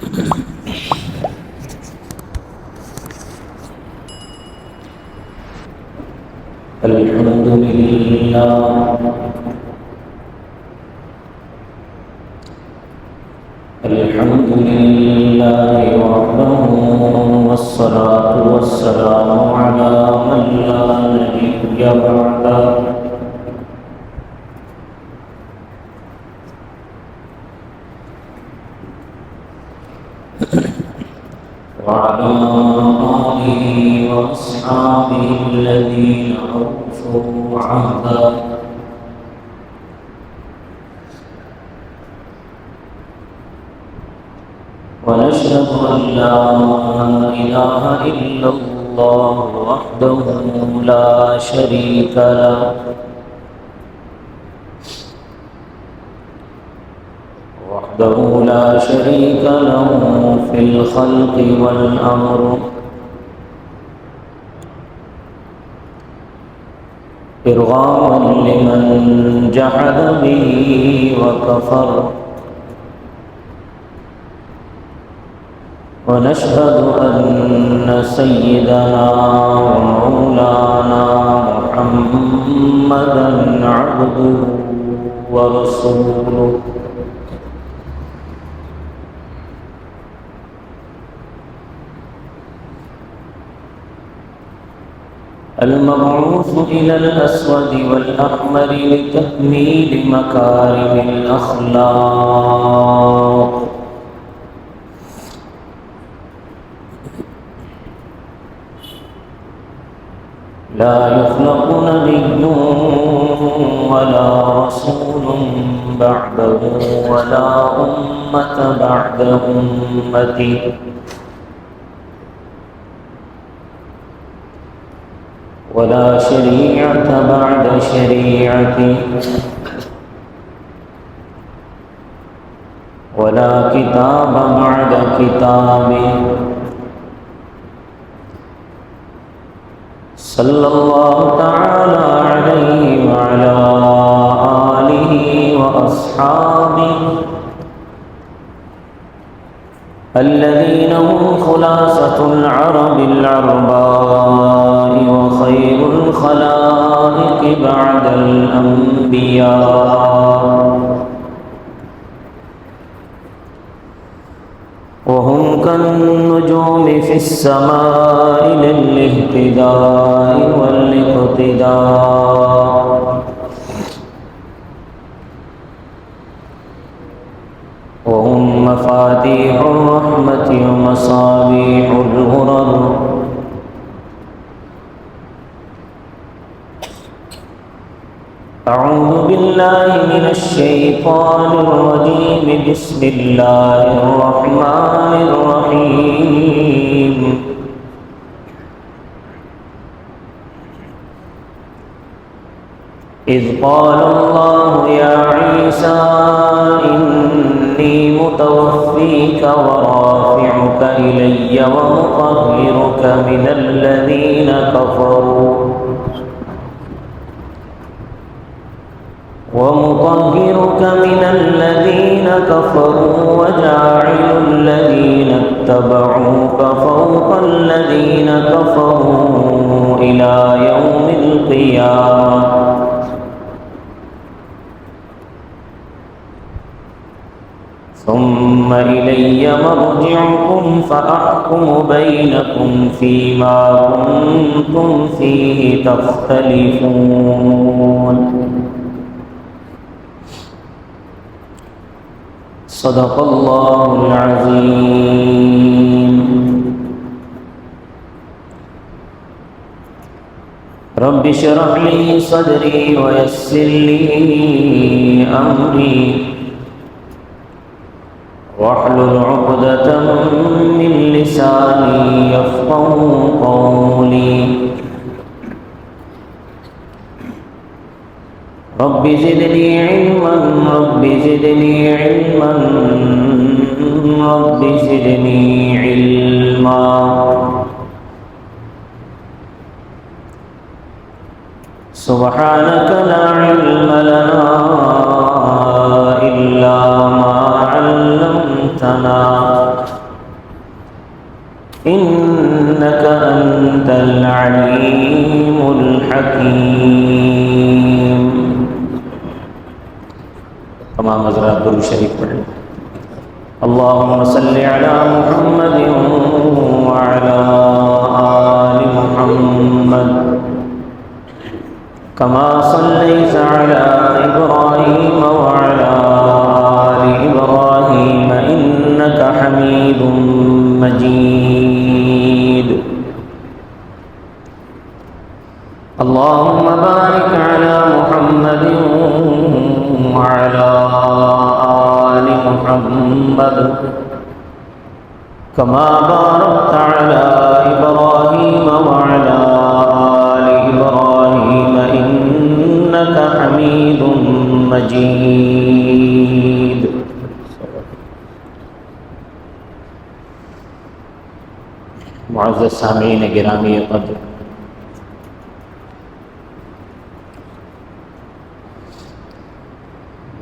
الحمد لله الحمد لله وحده والصلاة والسلام على من لا نبي بعده وعلى آله وأصحابه الذين أوفوا عهدا ونشهد أن لا إله إلا الله وحده لا شريك له في الخلق والأمر إرغاما لمن جحد به وكفر ونشهد أن سيدنا ومولانا محمدا عبده ورسوله المبعوث إلى الأسود والأحمر لتكميل مكارم الأخلاق لا يخلق نبي ولا رسول بعده ولا أمة بعد أمته ولا شريعة بعد شريعتي ولا كتاب بعد كتابي صلى الله تعالى عليه وعلى آله وأصحابه الذين هم خلاصة العرب العرباء وخير الخلائق بعد الأنبياء وهم كالنجوم في السماء للاهتداء والاقتداء وهم مفاتيح الرحمة ومصابيح الغرر أعوذ بالله من الشيطان الرجيم بسم الله الرحمن الرحيم إذ قال الله يا عيسى إني متوفيك ورافعك إلي ومطهرك من الذين كفروا وجاعل الذين اتبعوك فوق الذين كفروا إلى يوم القيامة ثم إلي مرجعكم فأحكم بينكم فيما كنتم فيه تختلفون صدق الله العظيم رب اشرح لي صدري ويسر لي أمري واحلل عقدة من لساني يفقهوا قولي رب زدني علما رب زدني علما رب زدني علما سبحانك لا علم لنا إلا ما علمتنا لنا إنك أنت العليم الحكيم. تمام حضرات درود شریف پڑھیں. اللهم صل على محمد وعلى آل محمد كما صليت على إبراهيم وعلى آل إبراهيم إنك حميد مجيد. اللهم بارك على محمد وعلى آل محمد كما باركت على إبراهيم وعلى آل إبراهيم إنك حميد مجيد. معزز سامعین گرامی قدر،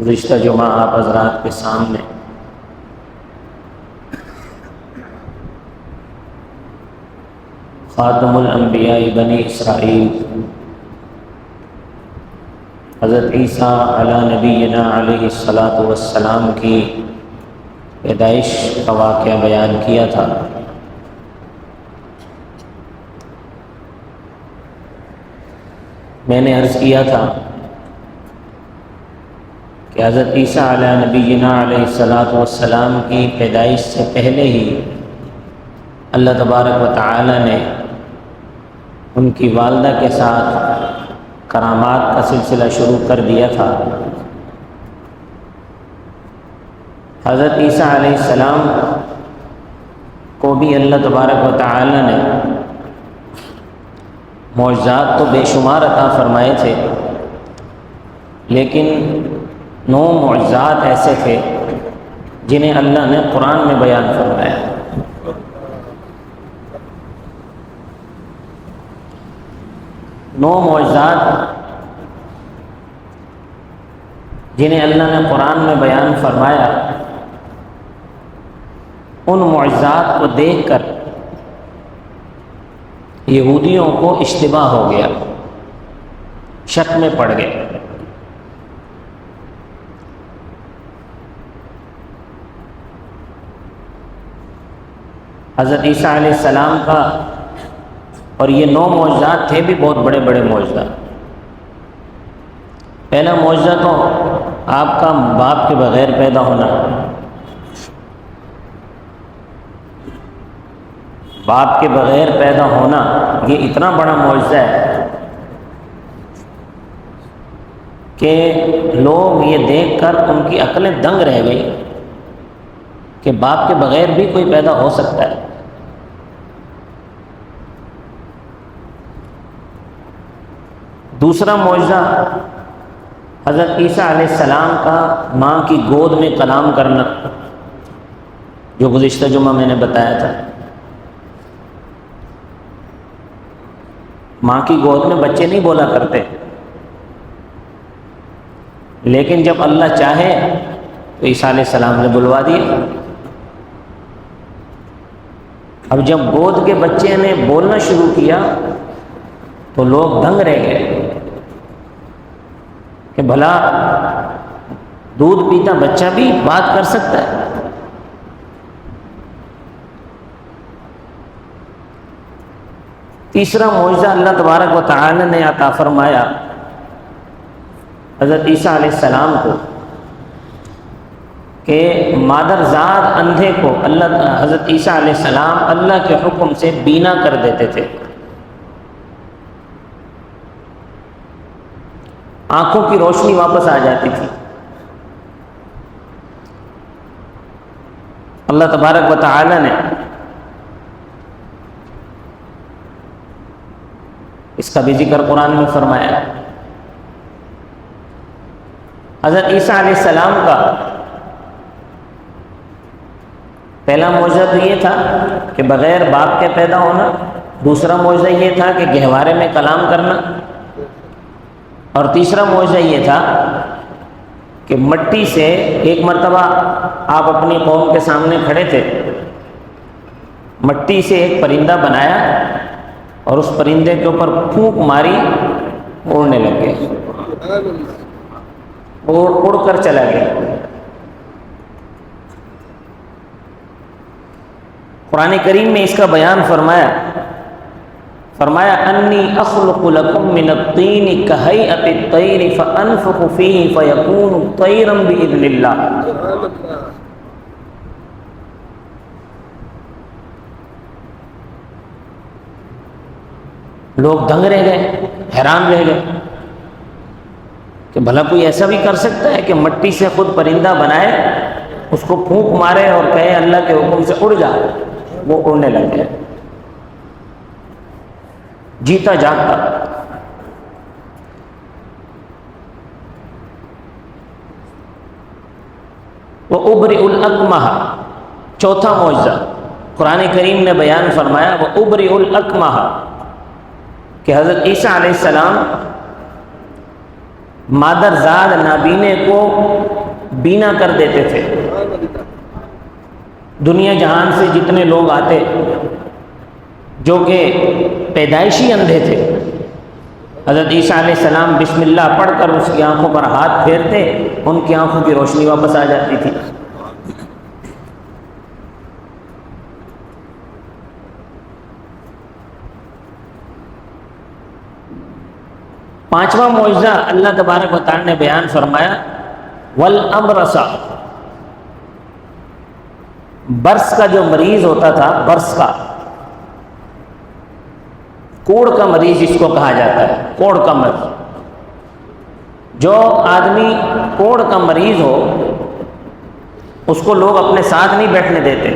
گزشتہ جمعہ آپ حضرات کے سامنے خاتم الانبیاء بنی اسرائیل حضرت عیسیٰ علی نبینا علیہ الصلاۃ والسلام کی پیدائش کا واقعہ بیان کیا تھا. میں نے عرض کیا تھا کہ حضرت عیسیٰ علیہ نبینا علیہ الصلاۃ والسلام کی پیدائش سے پہلے ہی اللہ تبارک و تعالی نے ان کی والدہ کے ساتھ کرامات کا سلسلہ شروع کر دیا تھا. حضرت عیسیٰ علیہ السلام کو بھی اللہ تبارک و تعالی نے معجزات تو بے شمار عطا فرمائے تھے، لیکن 9 معجزات ایسے تھے جنہیں اللہ نے قرآن میں بیان فرمایا. نو معجزات جنہیں اللہ نے قرآن میں بیان فرمایا، ان معجزات کو دیکھ کر یہودیوں کو اشتباہ ہو گیا، شک میں پڑ گئے. حضرت عیسیٰ علیہ السلام کا اور یہ 9 معجزات تھے بھی بہت بڑے بڑے معجزات. پہلا معجزہ تو آپ کا باپ کے بغیر پیدا ہونا. باپ کے بغیر پیدا ہونا یہ اتنا بڑا معجزہ ہے کہ لوگ یہ دیکھ کر ان کی عقلیں دنگ رہ گئی کہ باپ کے بغیر بھی کوئی پیدا ہو سکتا ہے. دوسرا معجزہ حضرت عیسیٰ علیہ السلام کا ماں کی گود میں کلام کرنا، جو گزشتہ جمعہ میں نے بتایا تھا. ماں کی گود میں بچے نہیں بولا کرتے، لیکن جب اللہ چاہے تو عیسیٰ علیہ السلام نے بلوا دیے. اب جب گود کے بچے نے بولنا شروع کیا تو لوگ دنگ رہ گئے کہ بھلا دودھ پیتا بچہ بھی بات کر سکتا ہے. تیسرا معجزہ اللہ تبارک و تعالی نے عطا فرمایا حضرت عیسیٰ علیہ السلام کو کہ مادرزاد اندھے کو حضرت عیسیٰ علیہ السلام اللہ کے حکم سے بینا کر دیتے تھے. آنکھوں کی روشنی واپس آ جاتی تھی. اللہ تبارک و تعالی نے اس کا بھی ذکر قرآن میں فرمایا. حضرت عیسیٰ علیہ السلام کا پہلا معجزہ تو یہ تھا کہ بغیر باپ کے پیدا ہونا. دوسرا معجزہ یہ تھا کہ گہوارے میں کلام کرنا. اور تیسرا معجزہ یہ تھا کہ مٹی سے ایک مرتبہ آپ اپنی قوم کے سامنے کھڑے تھے، مٹی سے ایک پرندہ بنایا اور اس پرندے کے اوپر پھونک ماری، اڑنے لگ گئے اور اڑ کر چلا گیا۔ قرآن کریم میں اس کا بیان فرمایا انی اخلق لکم من الطین کہیئۃ الطیر فانفخ فیہ فیکون طیرا باذن اللہ۔ لوگ دنگ رہ گئے، حیران رہ گئے کہ بھلا کوئی ایسا بھی کر سکتا ہے کہ مٹی سے خود پرندہ بنائے، اس کو پھونک مارے اور کہے اللہ کے حکم سے اڑ جا، وہ اڑنے لگ گئے، جیتا جاگتا۔ وَأُبْرِئُ الْأَكْمَحَ، چوتھا معجزہ قرآن کریم نے بیان فرمایا وَأُبْرِئُ الْأَكْمَحَ، کہ حضرت عیسیٰ علیہ السلام مادر زاد نابینے کو بینا کر دیتے تھے۔ دنیا جہان سے جتنے لوگ آتے جو کہ پیدائشی اندھے تھے، حضرت عیسیٰ علیہ السلام بسم اللہ پڑھ کر اس کی آنکھوں پر ہاتھ پھیرتے، ان کی آنکھوں کی روشنی واپس آ جاتی تھی۔ پانچواں معجزہ اللہ تبارک و تعالی نے بیان فرمایا والابرص، برس کا جو مریض ہوتا تھا، برس کا، کوڑ کا مریض جس کو کہا جاتا ہے، کوڑ کا مرض، جو آدمی کوڑ کا مریض ہو اس کو لوگ اپنے ساتھ نہیں بیٹھنے دیتے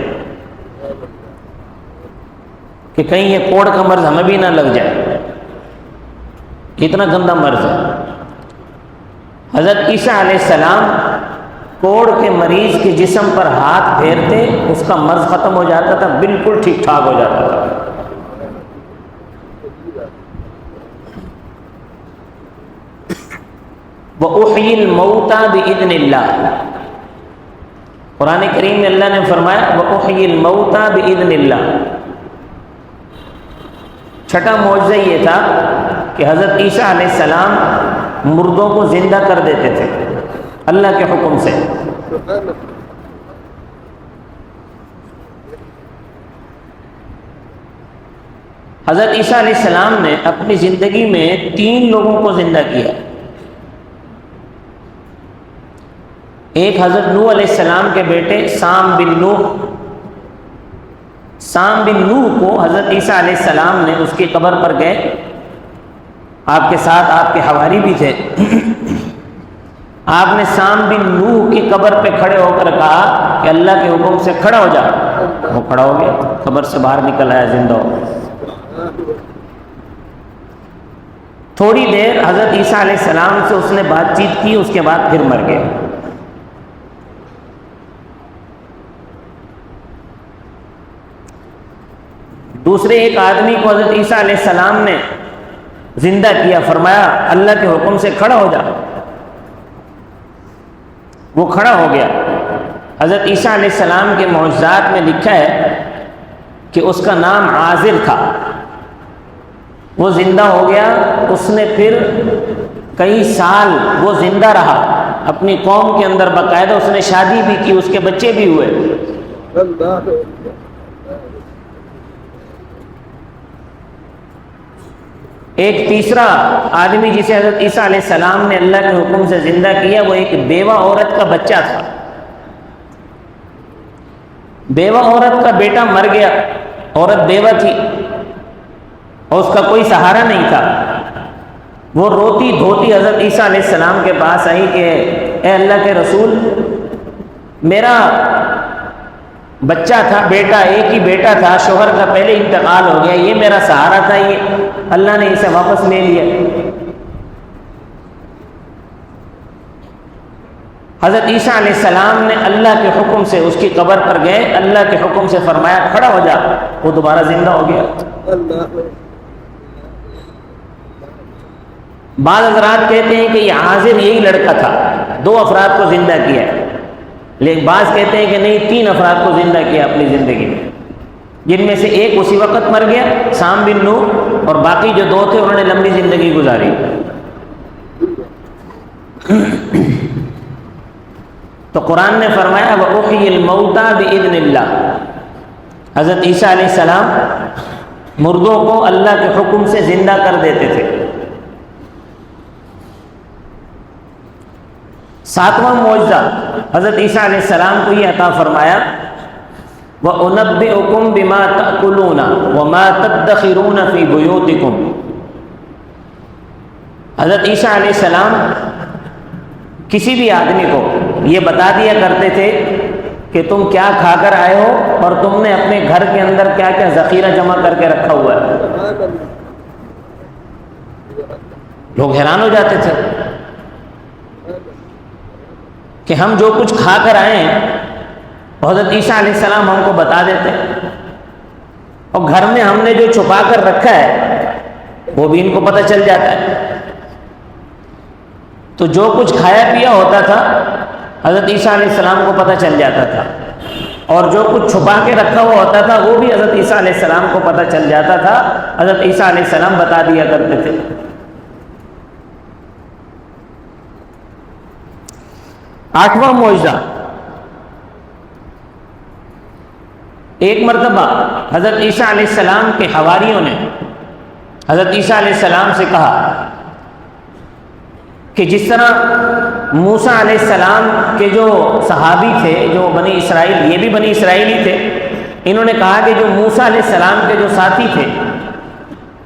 کہ کہیں یہ کوڑ کا مرض ہمیں بھی نہ لگ جائے، کتنا گندا مرض ہے۔ حضرت عیسیٰ علیہ السلام کوڑ کے مریض کے جسم پر ہاتھ پھیرتے، اس کا مرض ختم ہو جاتا تھا، بالکل ٹھیک ٹھاک ہو جاتا تھا۔ وَأُحْيِي الْمَوْتَى بِإِذْنِ اللَّهِ، قرآن کریم میں اللہ نے فرمایا وَأُحْيِي الْمَوْتَى بِإِذْنِ اللَّهِ۔ چھٹا معجزہ یہ تھا کہ حضرت عیسیٰ علیہ السلام مردوں کو زندہ کر دیتے تھے اللہ کے حکم سے۔ حضرت عیسیٰ علیہ السلام نے اپنی زندگی میں 3 لوگوں کو زندہ کیا۔ ایک حضرت نوح علیہ السلام کے بیٹے سام بن نوح کو حضرت عیسیٰ علیہ السلام نے اس کی قبر پر گئے، آپ کے ساتھ آپ کے حواری بھی تھے، آپ نے سام بن نوح کی قبر پہ کھڑے ہو کر کہا کہ اللہ کے حکم سے کھڑا ہو جا، وہ کھڑا ہو گیا، قبر سے باہر نکل آیا زندہ ہو گیا۔ تھوڑی دیر حضرت عیسیٰ علیہ السلام سے اس نے بات چیت کی، اس کے بعد پھر مر گئے۔ دوسرے ایک آدمی کو حضرت عیسیٰ علیہ السلام نے زندہ کیا، فرمایا اللہ کے حکم سے کھڑا ہو جا، وہ کھڑا ہو گیا۔ حضرت عیسیٰ علیہ السلام کے معجزات میں لکھا ہے کہ اس کا نام عازر تھا، وہ زندہ ہو گیا، اس نے پھر کئی سال وہ زندہ رہا اپنی قوم کے اندر، باقاعدہ اس نے شادی بھی کی، اس کے بچے بھی ہوئے۔ ایک تیسرا آدمی جسے حضرت عیسیٰ علیہ السلام نے اللہ کے حکم سے زندہ کیا، وہ ایک بیوہ عورت کا بچہ تھا۔ بیوہ عورت کا بیٹا مر گیا، عورت بیوہ تھی اور اس کا کوئی سہارا نہیں تھا، وہ روتی دھوتی حضرت عیسیٰ علیہ السلام کے پاس آئی کہ اے اللہ کے رسول، میرا بچہ تھا، بیٹا، ایک ہی بیٹا تھا، شوہر کا پہلے انتقال ہو گیا، یہ میرا سہارا تھا، یہ اللہ نے اسے واپس لے لیا۔ حضرت عیسیٰ علیہ السلام نے اللہ کے حکم سے اس کی قبر پر گئے، اللہ کے حکم سے فرمایا کھڑا ہو جا، وہ دوبارہ زندہ ہو گیا۔ بعض حضرات کہتے ہیں کہ یہ عازر یہی لڑکا تھا 2 افراد کو زندہ کیا ہے، لیکن بعض کہتے ہیں کہ نہیں 3 افراد کو زندہ کیا اپنی زندگی میں، جن میں سے ایک اسی وقت مر گیا سام بن نوح، اور باقی جو 2 تھے انہوں نے لمبی زندگی گزاری۔ تو قرآن نے فرمایا وَأُحْيِي الْمَوْتَى بِإِذْنِ اللَّهِ، حضرت عیسیٰ علیہ السلام مردوں کو اللہ کے حکم سے زندہ کر دیتے تھے۔ 7واں معجزہ حضرت عیسیٰ علیہ السلام کو یہ عطا فرمایا وَأُنَبِّئُكُم بِمَا تَأْكُلُونَ وَمَا تَدَّخِرُونَ فِي بُيُوتِكُمْ۔ حضرت عیسیٰ علیہ السلام کسی بھی آدمی کو یہ بتا دیا کرتے تھے کہ تم کیا کھا کر آئے ہو اور تم نے اپنے گھر کے اندر کیا کیا ذخیرہ جمع کر کے رکھا ہوا ہے۔ لوگ حیران ہو جاتے تھے کہ ہم جو کچھ کھا کر آئے ہیں حضرت عیسیٰ علیہ السلام ہم کو بتا دیتے ہیں، اور گھر میں ہم نے جو چھپا کر رکھا ہے وہ بھی ان کو پتہ چل جاتا ہے۔ تو جو کچھ کھایا پیا ہوتا تھا حضرت عیسیٰ علیہ السلام کو پتہ چل جاتا تھا، اور جو کچھ چھپا کے رکھا ہوا ہوتا تھا وہ بھی حضرت عیسیٰ علیہ السلام کو پتہ چل جاتا تھا۔ حضرت عیسیٰ علیہ السلام بتا دیا کرتے تھے۔ 8واں معجزہ، ایک مرتبہ حضرت عیسیٰ علیہ السلام کے حواریوں نے حضرت عیسیٰ علیہ السلام سے کہا کہ جس طرح موسیٰ علیہ السلام کے جو صحابی تھے جو بنی اسرائیل، یہ بھی بنی اسرائیلی تھے، انہوں نے کہا کہ جو موسیٰ علیہ السلام کے جو ساتھی تھے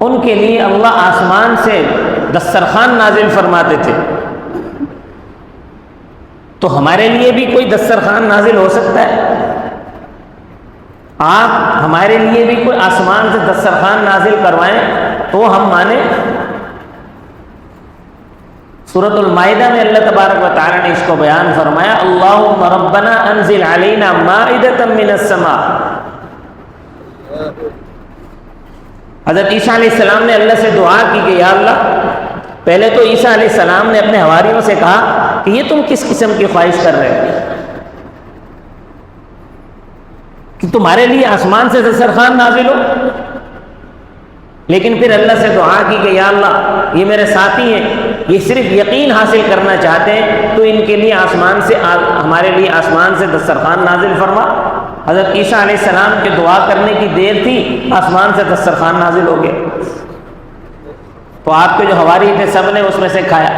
ان کے لیے اللہ آسمان سے دسترخوان نازل فرماتے تھے، تو ہمارے لیے بھی کوئی دسترخوان نازل ہو سکتا ہے؟ آپ ہمارے لیے بھی کوئی آسمان سے دسترخوان نازل کروائیں تو ہم مانیں۔ سورۃ المائدہ میں اللہ تبارک و تعالی نے اس کو بیان فرمایا اللہم ربنا انزل علینا مائدۃ من السماء۔ حضرت عیسیٰ علیہ السلام نے اللہ سے دعا کی کہ یا اللہ، پہلے تو عیسیٰ علیہ السلام نے اپنے حواریوں سے کہا کہ یہ تم کس قسم کی خواہش کر رہے ہو کہ تمہارے لیے آسمان سے دسترخوان نازل ہو؟ لیکن پھر اللہ سے دعا کی کہ یا اللہ، یہ میرے ساتھی ہیں، یہ صرف یقین حاصل کرنا چاہتے ہیں تو ان کے لیے آسمان سے ہمارے لیے آسمان سے دسترخوان نازل فرما۔ حضرت عیسیٰ علیہ السلام کے دعا کرنے کی دیر تھی، آسمان سے دسترخوان نازل ہو گئے، تو آپ کے جو حواری تھے سب نے اس میں سے کھایا۔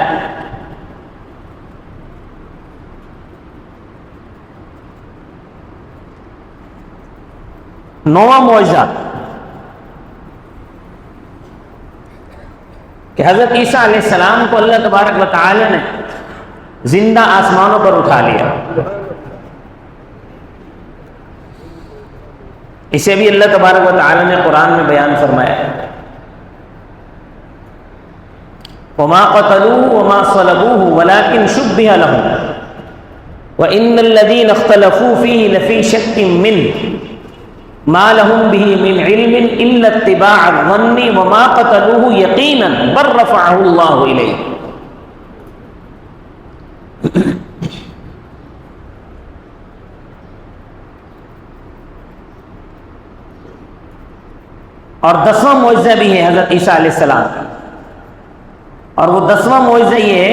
نواں معجزہ کہ حضرت عیسیٰ علیہ السلام کو اللہ تبارک و تعالی نے زندہ آسمانوں پر اٹھا لیا۔ اسے بھی اللہ تبارک و تعالی نے قرآن میں بیان فرمایا وما قتلوه وما صلبوه ولكن شبه لهم وإن الذين اختلفوا فيه لفي شك منه ما لهم به من علم إلا اتباع الظن وما قتلوه يقينا بل رفعه الله إليه۔ اور 10واں معجزہ بھی ہے حضرت عیسیٰ علیہ السلام کا، اور وہ 10واں معجزہ یہ ہے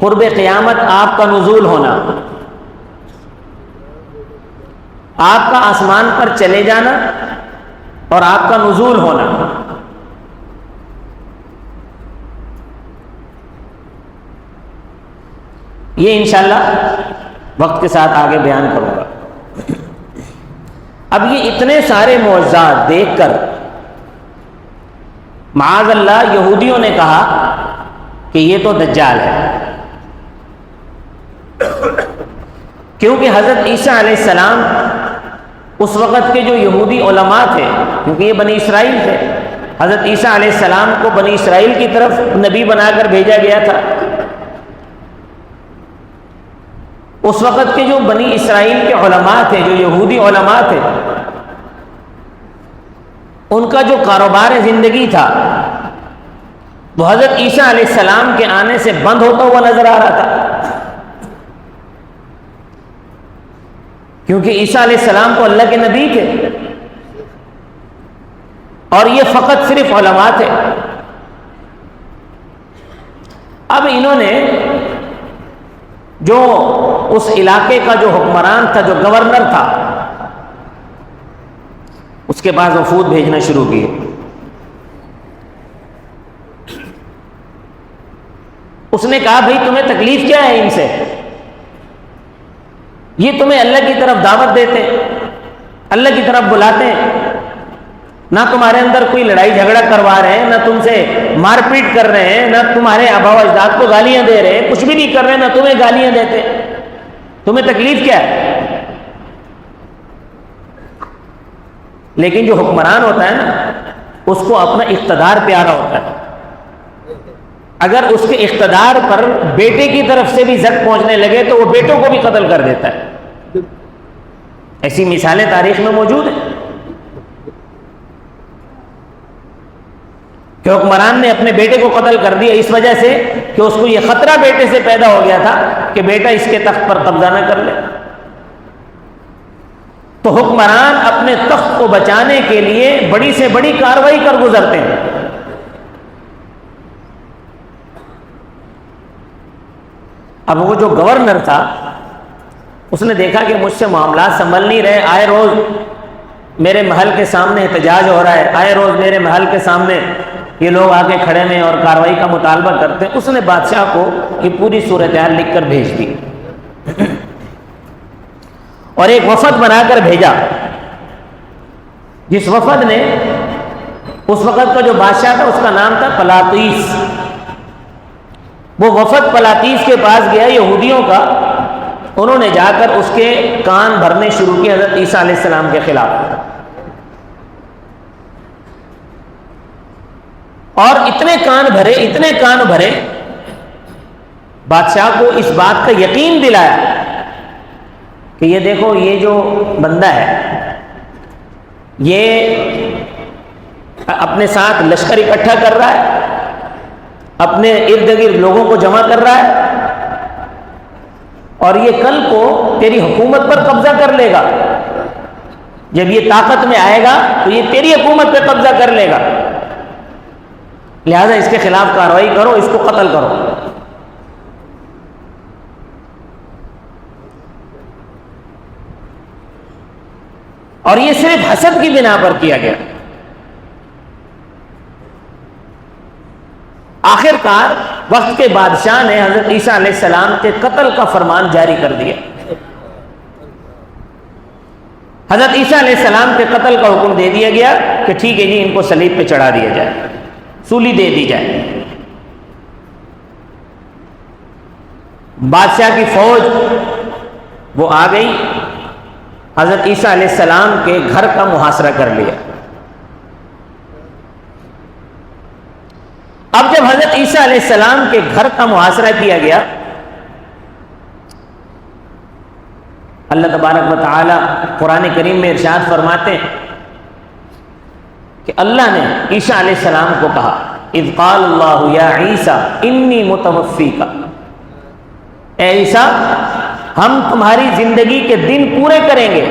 قرب قیامت آپ کا نزول ہونا، آپ کا آسمان پر چلے جانا اور آپ کا نزول ہونا۔ یہ انشاءاللہ وقت کے ساتھ آگے بیان کروں گا۔ اب یہ اتنے سارے معجزات دیکھ کر معاذ اللہ یہودیوں نے کہا کہ یہ تو دجال ہے، کیونکہ حضرت عیسیٰ علیہ السلام اس وقت کے جو یہودی علماء تھے، کیونکہ یہ بنی اسرائیل تھے، حضرت عیسیٰ علیہ السلام کو بنی اسرائیل کی طرف نبی بنا کر بھیجا گیا تھا۔ اس وقت کے جو بنی اسرائیل کے علماء تھے، جو یہودی علماء تھے، ان کا جو کاروبار زندگی تھا وہ حضرت عیسیٰ علیہ السلام کے آنے سے بند ہوتا ہوا نظر آ رہا تھا۔ کیونکہ عیسیٰ علیہ السلام تو اللہ کے نبی تھے اور یہ فقط صرف علماء تھے۔ اب انہوں نے جو اس علاقے کا جو حکمران تھا، جو گورنر تھا، اس کے پاس وفود بھیجنا شروع کیے۔ اس نے کہا بھئی تمہیں تکلیف کیا ہے ان سے؟ یہ تمہیں اللہ کی طرف دعوت دیتے ہیں، اللہ کی طرف بلاتے ہیں، نہ تمہارے اندر کوئی لڑائی جھگڑا کروا رہے ہیں، نہ تم سے مار پیٹ کر رہے ہیں، نہ تمہارے آبا و اجداد کو گالیاں دے رہے ہیں، کچھ بھی نہیں کر رہے، نہ تمہیں گالیاں دیتے، تمہیں تکلیف کیا ہے؟ لیکن جو حکمران ہوتا ہے نا، اس کو اپنا اقتدار پیارا ہوتا ہے۔ اگر اس کے اقتدار پر بیٹے کی طرف سے بھی زد پہنچنے لگے تو وہ بیٹوں کو بھی قتل کر دیتا ہے۔ ایسی مثالیں تاریخ میں موجود ہیں کہ حکمران نے اپنے بیٹے کو قتل کر دیا اس وجہ سے کہ اس کو یہ خطرہ بیٹے سے پیدا ہو گیا تھا کہ بیٹا اس کے تخت پر قبضہ نہ کر لے۔ تو حکمران اپنے تخت کو بچانے کے لیے بڑی سے بڑی کارروائی کر گزرتے ہیں۔ اب وہ جو گورنر تھا اس نے دیکھا کہ مجھ سے معاملات سنبھل نہیں رہے، آئے روز میرے محل کے سامنے احتجاج ہو رہا ہے، آئے روز میرے محل کے سامنے یہ لوگ آ کے کھڑے ہیں اور کارروائی کا مطالبہ کرتے ہیں۔ اس نے بادشاہ کو یہ پوری صورتحال لکھ کر بھیج دی اور ایک وفد بنا کر بھیجا، جس وفد نے، اس وقت کا جو بادشاہ تھا اس کا نام تھا پلاطیس۔ وہ وفد پلاطیس کے پاس گیا یہودیوں کا، انہوں نے جا کر اس کے کان بھرنے شروع کیے حضرت عیسیٰ علیہ السلام کے خلاف، اور اتنے کان بھرے بادشاہ کو اس بات کا یقین دلایا کہ یہ دیکھو یہ جو بندہ ہے یہ اپنے ساتھ لشکر اکٹھا کر رہا ہے، اپنے ارد گرد لوگوں کو جمع کر رہا ہے، اور یہ کل کو تیری حکومت پر قبضہ کر لے گا۔ جب یہ طاقت میں آئے گا تو یہ تیری حکومت پہ قبضہ کر لے گا، لہذا اس کے خلاف کارروائی کرو، اس کو قتل کرو۔ اور یہ صرف حسد کی بنا پر کیا گیا۔ آخر کار وقت کے بادشاہ نے حضرت عیسیٰ علیہ السلام کے قتل کا فرمان جاری کر دیا۔ حضرت عیسیٰ علیہ السلام کے قتل کا حکم دے دیا گیا کہ ٹھیک ہے جی، ان کو صلیب پہ چڑھا دیا جائے، سولی دے دی جائے۔ بادشاہ کی فوج وہ آ گئی، حضرت عیسیٰ علیہ السلام کے گھر کا محاصرہ کر لیا۔ اب جب حضرت عیسیٰ علیہ السلام کے گھر کا محاصرہ کیا گیا، اللہ تبارک و تعالی قرآن کریم میں ارشاد فرماتے ہیں کہ اللہ نے عیسیٰ علیہ السلام کو کہا، اذ قال اللہ یا عیسیٰ انی متوفیک، اے عیسیٰ ہم تمہاری زندگی کے دن پورے کریں گے،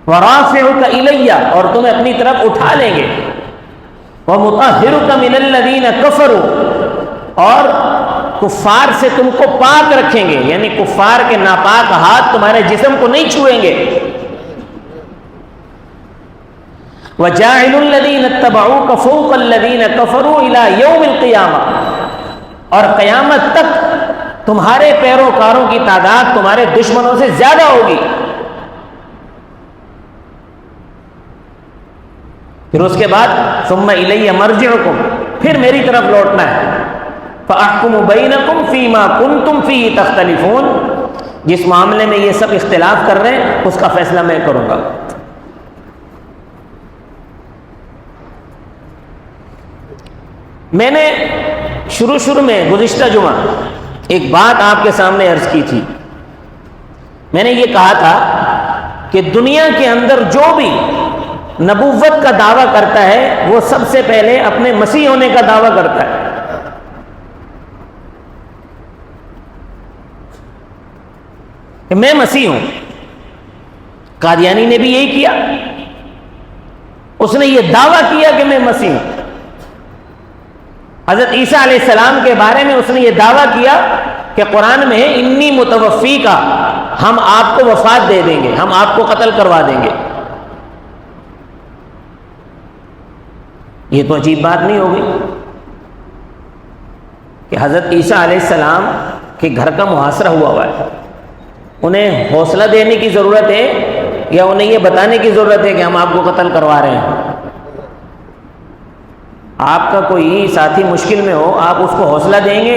ورافعک الی، اور تمہیں اپنی طرف اٹھا لیں گے، ومطہرک من الذین کفروا، اور کفار سے تم کو پاک رکھیں گے، یعنی کفار کے ناپاک ہاتھ تمہارے جسم کو نہیں چھوئیں گے، وجاعل الذین اتبعوک فوق الذین کفروا الی یوم القیامہ، اور قیامت تک تمہارے پیروکاروں کی تعداد تمہارے دشمنوں سے زیادہ ہوگی۔ پھر اس کے بعد ثم الی مرجعکم، پھر میری طرف لوٹنا ہے، فاحکم بینکم فیما کنتم فیہ تختلفون، جس معاملے میں یہ سب اختلاف کر رہے ہیں اس کا فیصلہ میں کروں گا۔ میں نے شروع میں گزشتہ جمعہ ایک بات آپ کے سامنے عرض کی تھی، میں نے یہ کہا تھا کہ دنیا کے اندر جو بھی نبوت کا دعویٰ کرتا ہے وہ سب سے پہلے اپنے مسیح ہونے کا دعویٰ کرتا ہے۔ کہ میں مسیح ہوں. قادیانی نے بھی یہی کیا، اس نے یہ دعویٰ کیا کہ میں مسیح ہوں. حضرت عیسیٰ علیہ السلام کے بارے میں اس نے یہ دعویٰ کیا کہ قرآن میں ہے انی متوفی کا، ہم آپ کو وفات دے دیں گے، ہم آپ کو قتل کروا دیں گے. یہ تو عجیب بات نہیں ہو گئی کہ حضرت عیسیٰ علیہ السلام کے گھر کا محاصرہ ہوا ہے، انہیں حوصلہ دینے کی ضرورت ہے یا انہیں یہ بتانے کی ضرورت ہے کہ ہم آپ کو قتل کروا رہے ہیں؟ آپ کا کوئی ساتھی مشکل میں ہو، آپ اس کو حوصلہ دیں گے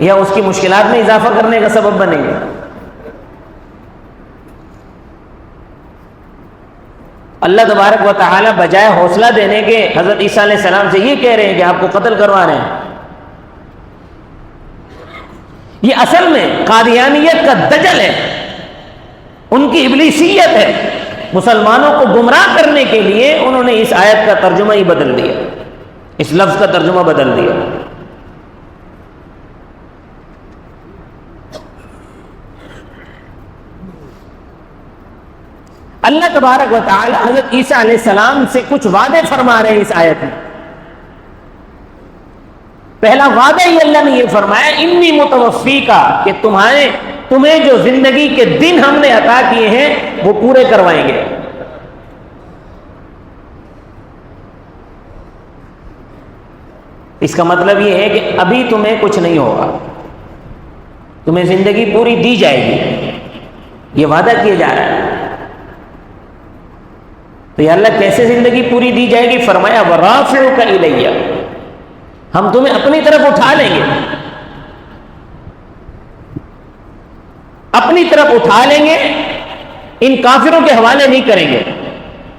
یا اس کی مشکلات میں اضافہ کرنے کا سبب بنیں گے؟ اللہ تبارک و تعالی بجائے حوصلہ دینے کے حضرت عیسیٰ علیہ السلام سے یہ کہہ رہے ہیں کہ آپ کو قتل کروا رہے ہیں. یہ اصل میں قادیانیت کا دجل ہے، ان کی ابلیسیت ہے. مسلمانوں کو گمراہ کرنے کے لیے انہوں نے اس آیت کا ترجمہ ہی بدل دیا، اس لفظ کا ترجمہ بدل دیا. اللہ تبارک و تعالی حضرت عیسیٰ علیہ السلام سے کچھ وعدے فرما رہے ہیں اس آیت میں. پہلا وعدہ ہی اللہ نے یہ فرمایا انی متوفی کا، کہ تمہیں جو زندگی کے دن ہم نے عطا کیے ہیں وہ پورے کروائیں گے. اس کا مطلب یہ ہے کہ ابھی تمہیں کچھ نہیں ہوگا، تمہیں زندگی پوری دی جائے گی، یہ وعدہ کیا جا رہا ہے. تو یا اللہ کیسے زندگی پوری دی جائے گی؟ فرمایا وَرَافِعُكَ إِلَيَّ، ہم تمہیں اپنی طرف اٹھا لیں گے، اپنی طرف اٹھا لیں گے، ان کافروں کے حوالے نہیں کریں گے.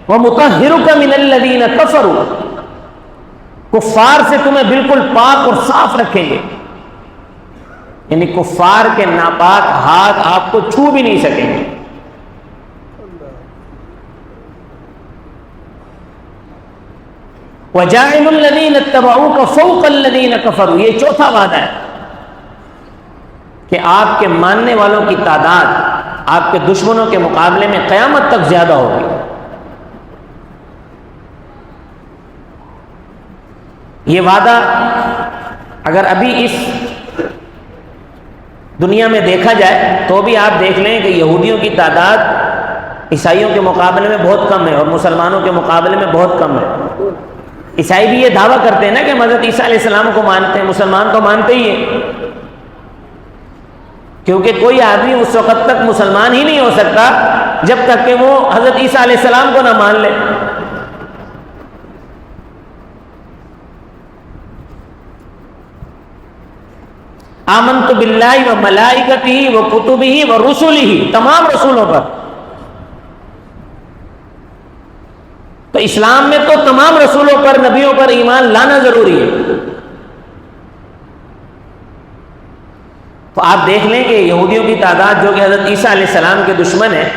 وَمُطَهِّرُكَ مِنَ الَّذِينَ كَفَرُوا، کفار سے تمہیں بالکل پاک اور صاف رکھیں گے، یعنی کفار کے ناپاک ہاتھ آپ کو چھو بھی نہیں سکیں گے. وَجَاعِلُ الَّذِينَ اتَّبَعُوكَ فَوْقَ الَّذِينَ كَفَرُوا، یہ چوتھا وعدہ ہے کہ آپ کے ماننے والوں کی تعداد آپ کے دشمنوں کے مقابلے میں قیامت تک زیادہ ہوگی. یہ وعدہ اگر ابھی اس دنیا میں دیکھا جائے تو بھی آپ دیکھ لیں کہ یہودیوں کی تعداد عیسائیوں کے مقابلے میں بہت کم ہے اور مسلمانوں کے مقابلے میں بہت کم ہے. عیسائی بھی یہ دعویٰ کرتے ہیں نا کہ حضرت عیسیٰ علیہ السلام کو مانتے ہیں، مسلمان تو مانتے ہی ہیں، کیونکہ کوئی آدمی اس وقت تک مسلمان ہی نہیں ہو سکتا جب تک کہ وہ حضرت عیسیٰ علیہ السلام کو نہ مان لے. آمنت باللہ و ملائکتہ و کتبہ و رسلہ، تمام رسولوں پر. تو اسلام میں تو تمام رسولوں پر، نبیوں پر ایمان لانا ضروری ہے. تو آپ دیکھ لیں کہ یہودیوں کی تعداد جو کہ حضرت عیسیٰ علیہ السلام کے دشمن ہیں،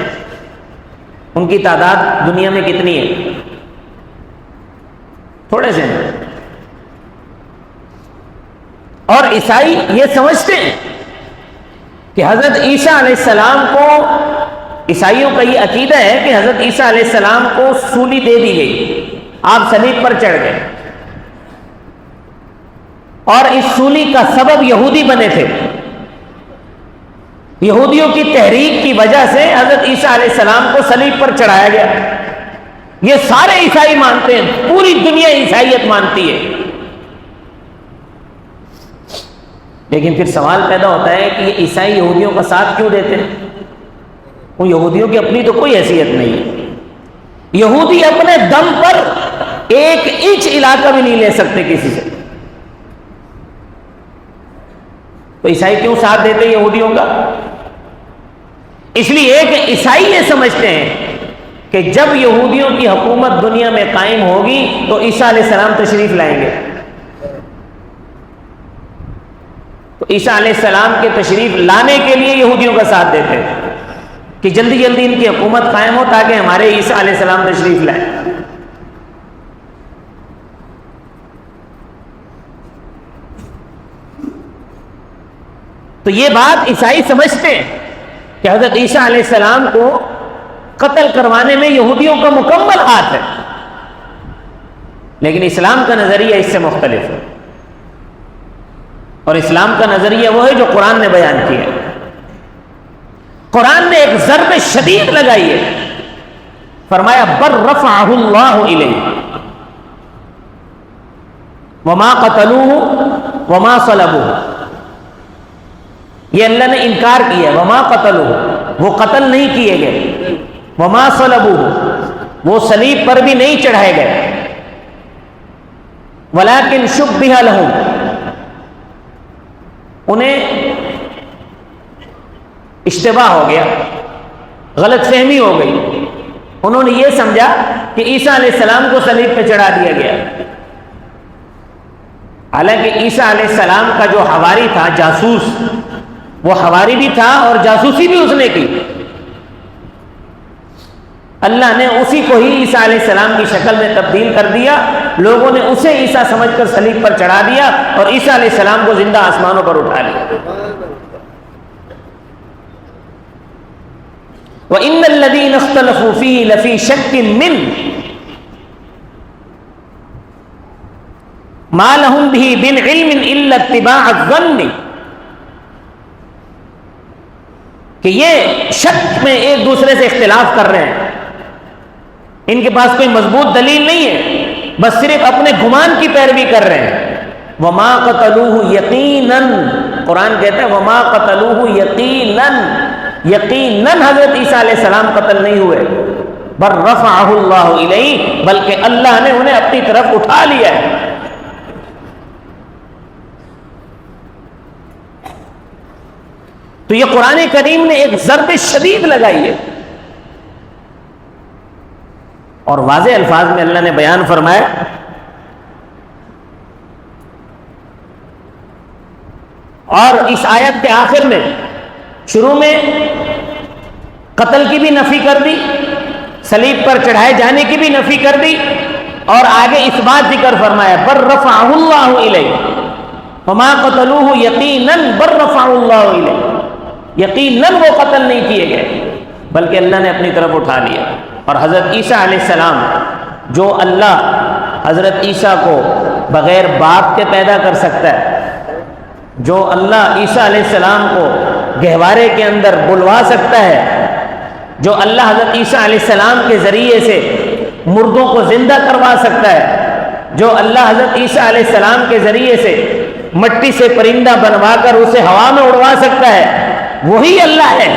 ان کی تعداد دنیا میں کتنی ہے؟ تھوڑے سے ہیں. اور عیسائی یہ سمجھتے ہیں کہ حضرت عیسیٰ علیہ السلام کو، عیسائیوں کا یہ عقیدہ ہے کہ حضرت عیسیٰ علیہ السلام کو سولی دے دی گئی، آپ صلیب پر چڑھ گئے، اور اس سولی کا سبب یہودی بنے تھے. یہودیوں کی تحریک کی وجہ سے حضرت عیسیٰ علیہ السلام کو صلیب پر چڑھایا گیا. یہ سارے عیسائی مانتے ہیں، پوری دنیا عیسائیت مانتی ہے. لیکن پھر سوال پیدا ہوتا ہے کہ یہ عیسائی یہودیوں کا ساتھ کیوں دیتے ہیں؟ وہ یہودیوں کی اپنی تو کوئی حیثیت نہیں ہے. یہودی اپنے دم پر ایک انچ علاقہ بھی نہیں لے سکتے کسی سے، تو عیسائی کیوں ساتھ دیتے یہودیوں کا؟ اس لیے کہ عیسائی یہ سمجھتے ہیں کہ جب یہودیوں کی حکومت دنیا میں قائم ہوگی تو عیسیٰ علیہ السلام تشریف لائیں گے. تو عیسیٰ علیہ السلام کے تشریف لانے کے لیے یہودیوں کا ساتھ دیتے ہیں کہ جلدی جلدی ان کی حکومت قائم ہو تاکہ ہمارے عیسیٰ علیہ السلام تشریف لائیں. تو یہ بات عیسائی سمجھتے ہیں کہ حضرت عیسیٰ علیہ السلام کو قتل کروانے میں یہودیوں کا مکمل ہاتھ ہے، لیکن اسلام کا نظریہ اس سے مختلف ہے، اور اسلام کا نظریہ وہ ہے جو قرآن نے بیان کیا ہے۔ قرآن نے ایک ضرب شدید لگائی ہے، فرمایا بر رفعہ اللہ الیہ وما قتلوہ وما صلبوہ۔ یہ اللہ نے انکار کیا، وما قتلوہ، وہ قتل نہیں کیے گئے، وما صلبوہ، وہ صلیب پر بھی نہیں چڑھائے گئے، ولکن شبہ لہم، انہیں اشتباہ ہو گیا، غلط فہمی ہو گئی، انہوں نے یہ سمجھا کہ عیسیٰ علیہ السلام کو صلیب پہ چڑھا دیا گیا، حالانکہ عیسیٰ علیہ السلام کا جو حواری تھا، جاسوس، وہ حواری بھی تھا اور جاسوسی بھی اس نے کی۔ اللہ نے اسی کو ہی عیسیٰ علیہ السلام کی شکل میں تبدیل کر دیا، لوگوں نے اسے عیسیٰ سمجھ کر صلیب پر چڑھا دیا اور عیسیٰ علیہ السلام کو زندہ آسمانوں پر اٹھا لیا۔ وَإِنَّ الَّذِينَ اخْتَلَفُوا فِيهِ لَفِي شَكٍّ مِّنْهُ مَا لَهُمْ بِهِ مِنْ عِلْمٍ إِلَّا اتِّبَاعَ الظَّنِّ، کہ یہ شک میں ایک دوسرے سے اختلاف کر رہے ہیں، ان کے پاس کوئی مضبوط دلیل نہیں ہے، بس صرف اپنے گمان کی پیروی کر رہے ہیں۔ وما قتلوہ یقیناً، قرآن کہتا ہے وما قتلوہ یقیناً، یقیناً حضرت عیسیٰ علیہ السلام قتل نہیں ہوئے، بل رفعہ اللہ الیہ، بلکہ اللہ نے انہیں اپنی طرف اٹھا لیا ہے۔ تو یہ قرآن کریم نے ایک ضرب شدید لگائی ہے، اور واضح الفاظ میں اللہ نے بیان فرمایا اور اس آیت کے آخر میں شروع میں قتل کی بھی نفی کر دی، صلیب پر چڑھائے جانے کی بھی نفی کر دی، اور آگے اس بات ذکر فرمایا بر رفعہ اللہ الیہ وما قتلوہ یقیناً بر رفعہ اللہ الیہ، یقیناً وہ قتل نہیں کیے گئے بلکہ اللہ نے اپنی طرف اٹھا لیا۔ اور حضرت عیسیٰ علیہ السلام، جو اللہ حضرت عیسیٰ کو بغیر باپ کے پیدا کر سکتا ہے، جو اللہ عیسیٰ علیہ السلام کو گہوارے کے اندر بلوا سکتا ہے، جو اللہ حضرت عیسیٰ علیہ السلام کے ذریعے سے مردوں کو زندہ کروا سکتا ہے، جو اللہ حضرت عیسیٰ علیہ السلام کے ذریعے سے مٹی سے پرندہ بنوا کر اسے ہوا میں اڑوا سکتا ہے، وہی اللہ ہے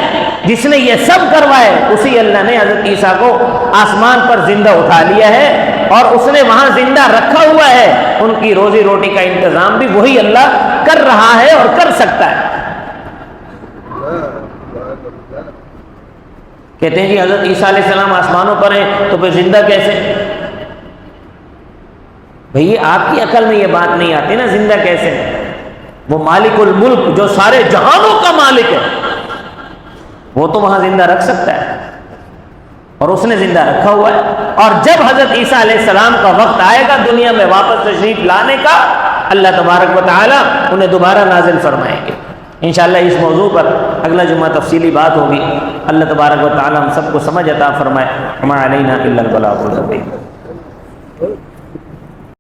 جس نے یہ سب کروائے۔ اسی اللہ نے حضرت عیسیٰ کو آسمان پر زندہ اٹھا لیا ہے اور اس نے وہاں زندہ رکھا ہوا ہے، ان کی روزی روٹی کا انتظام بھی وہی اللہ کر رہا ہے اور کر سکتا ہے۔ کہتے ہیں جی حضرت عیسیٰ علیہ السلام آسمانوں پر ہیں تو پھر زندہ کیسے؟ بھئی آپ کی عقل میں یہ بات نہیں آتی نا، زندہ کیسے؟ وہ مالک الملک جو سارے جہانوں کا مالک ہے، وہ تو وہاں زندہ رکھ سکتا ہے، اور اس نے زندہ رکھا ہوا ہے۔ اور جب حضرت عیسیٰ علیہ السلام کا وقت آئے گا دنیا میں واپس تشریف لانے کا، اللہ تبارک و تعالی انہیں دوبارہ نازل فرمائیں گے۔ انشاءاللہ اس موضوع پر اگلا جمعہ تفصیلی بات ہوگی۔ اللہ تبارک و تعالی ہم سب کو سمجھ عطا فرمائے۔ وما علینا الا البلاغ المبین۔